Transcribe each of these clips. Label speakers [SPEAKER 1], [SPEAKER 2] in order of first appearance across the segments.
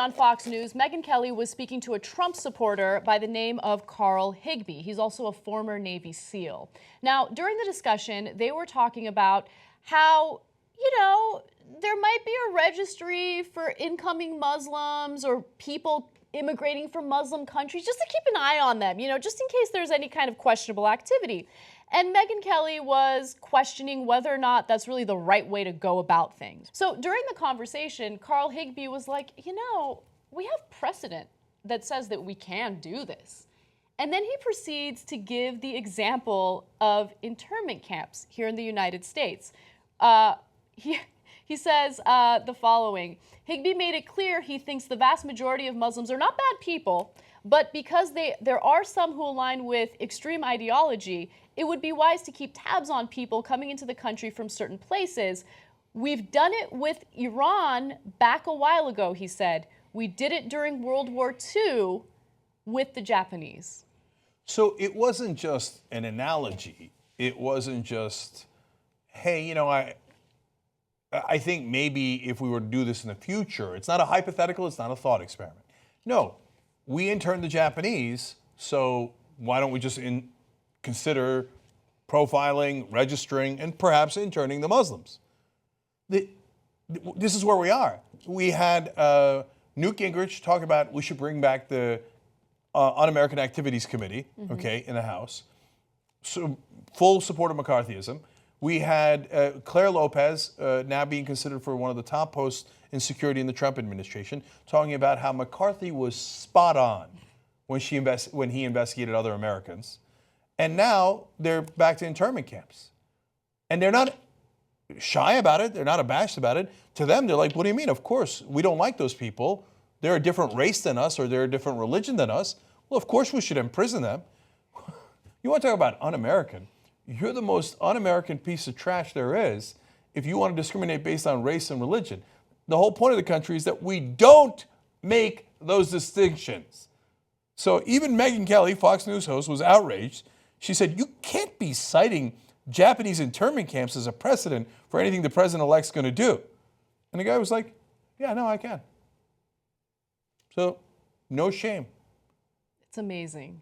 [SPEAKER 1] on Fox News, Megyn Kelly was speaking to a Trump supporter by the name of Carl Higbie. He's also a former Navy SEAL. Now, during the discussion, they were talking about how, there might be a registry for incoming Muslims or people immigrating from Muslim countries, just to keep an eye on them, just in case there's any kind of questionable activity. And Megyn Kelly was questioning whether or not that's really the right way to go about things. So during the conversation, Carl Higbie was like, we have precedent that says that we can do this. And then he proceeds to give the example of internment camps here in the United States. He says the following: Higbie made it clear he thinks the vast majority of Muslims are not bad people, but because there are some who align with extreme ideology, it would be wise to keep tabs on people coming into the country from certain places. We've done it with Iran back a while ago, he said. We did it during World War II with the Japanese.
[SPEAKER 2] So it wasn't just an analogy. It wasn't just, hey, I think maybe if we were to do this in the future, it's not a hypothetical, it's not a thought experiment. No, we interned the Japanese, so why don't we just consider profiling, registering, and perhaps interning the Muslims? This is where we are. We had Newt Gingrich talk about we should bring back the Un-American Activities Committee, in the House. So full support of McCarthyism. We had Claire Lopez now being considered for one of the top posts in security in the Trump administration, talking about how McCarthy was spot on when he investigated other Americans. And now they're back to internment camps. And they're not shy about it. They're not abashed about it. To them, they're like, what do you mean? Of course, we don't like those people. They're a different race than us, or they're a different religion than us. Well, of course we should imprison them. You want to talk about un-American? You're the most un-American piece of trash there is if you want to discriminate based on race and religion. The whole point of the country is that we don't make those distinctions. So even Megyn Kelly, Fox News host, was outraged. She said, you can't be citing Japanese internment camps as a precedent for anything the president-elect's going to do. And the guy was like, yeah, no, I can. So no shame.
[SPEAKER 1] It's amazing.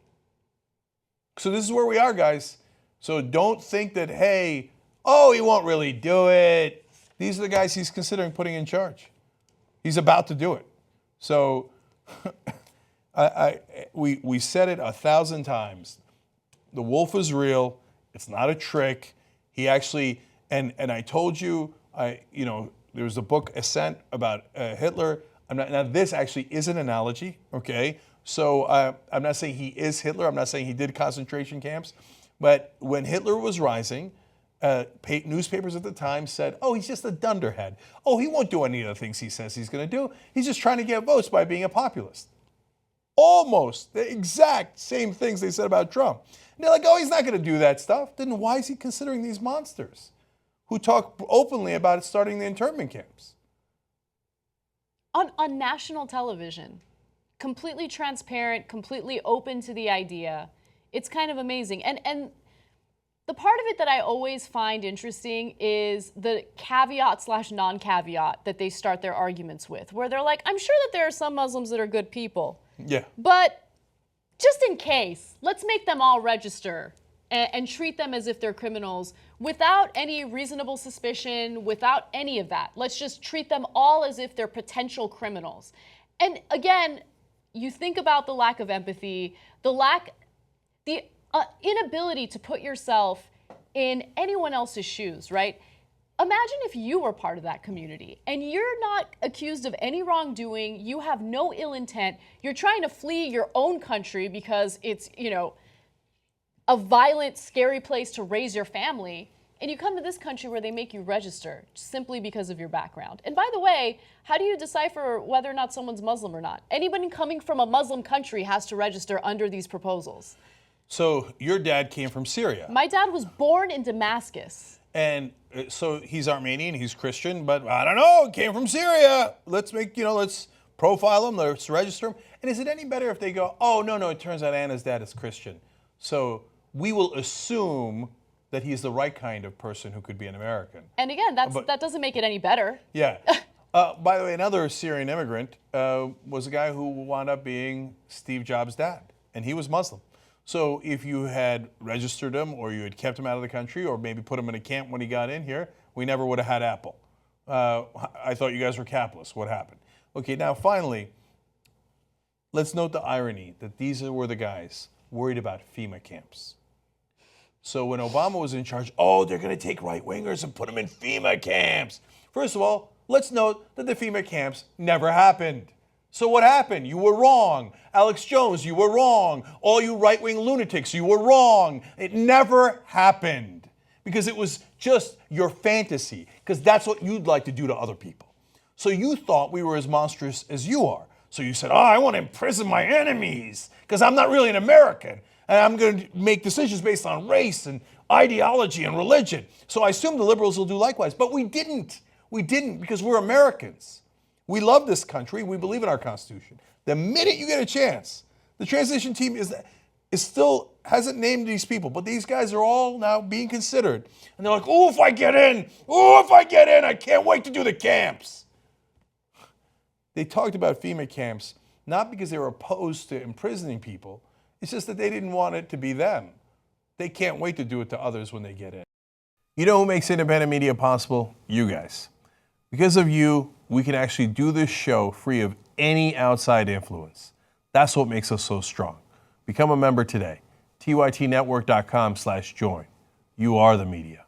[SPEAKER 2] So this is where we are, guys. So don't think that, hey, he won't really do it. These are the guys he's considering putting in charge. He's about to do it. So we said it 1,000 times. The wolf is real. It's not a trick. He actually, and I told you, there was a book, Ascent, about Hitler. Now this actually is an analogy, okay? So I'm not saying he is Hitler. I'm not saying he did concentration camps. But when Hitler was rising, newspapers at the time said, he's just a dunderhead. He won't do any of the things he says he's going to do. He's just trying to get votes by being a populist. Almost the exact same things they said about Trump. And they're like, he's not going to do that stuff. Then why is he considering these monsters who talk openly about starting the internment camps?
[SPEAKER 1] On national television, completely transparent, completely open to the idea. It's kind of amazing. And the part of it that I always find interesting is the caveat / non-caveat that they start their arguments with, where they're like, I'm sure that there are some Muslims that are good people.
[SPEAKER 2] Yeah.
[SPEAKER 1] But just in case, let's make them all register and treat them as if they're criminals without any reasonable suspicion, without any of that. Let's just treat them all as if they're potential criminals. And again, you think about the lack of empathy, the inability to put yourself in anyone else's shoes, right? Imagine if you were part of that community and you're not accused of any wrongdoing, you have no ill intent, you're trying to flee your own country because it's, a violent, scary place to raise your family, and you come to this country where they make you register simply because of your background. And by the way, how do you decipher whether or not someone's Muslim or not? Anybody coming from a Muslim country has to register under these proposals.
[SPEAKER 2] So your dad came from Syria.
[SPEAKER 1] My dad was born in Damascus.
[SPEAKER 2] And so he's Armenian, he's Christian, but I don't know, came from Syria. Let's let's profile him, let's register him. And is it any better if they go, no, it turns out Anna's dad is Christian. So we will assume that he's the right kind of person who could be an American.
[SPEAKER 1] And again, that doesn't make it any better.
[SPEAKER 2] Yeah. By the way, another Syrian immigrant was a guy who wound up being Steve Jobs' dad, and he was Muslim. So if you had registered him or you had kept him out of the country or maybe put him in a camp when he got in here, we never would have had Apple. I thought you guys were capitalists. What happened? Okay, now finally, let's note the irony that these were the guys worried about FEMA camps. So when Obama was in charge, they're going to take right-wingers and put them in FEMA camps. First of all, let's note that the FEMA camps never happened. So what happened? You were wrong. Alex Jones, you were wrong. All you right-wing lunatics, you were wrong. It never happened because it was just your fantasy, because that's what you'd like to do to other people. So you thought we were as monstrous as you are. So you said, I want to imprison my enemies because I'm not really an American and I'm going to make decisions based on race and ideology and religion. So I assume the liberals will do likewise. But we didn't. We didn't because we're Americans. We love this country. We believe in our Constitution. The minute you get a chance, the transition team is still hasn't named these people, but these guys are all now being considered. And they're like, if I get in, I can't wait to do the camps. They talked about FEMA camps, not because they were opposed to imprisoning people. It's just that they didn't want it to be them. They can't wait to do it to others when they get in. You know who makes independent media possible? You guys. Because of you, we can actually do this show free of any outside influence. That's what makes us so strong. Become a member today. tytnetwork.com/join. You are the media.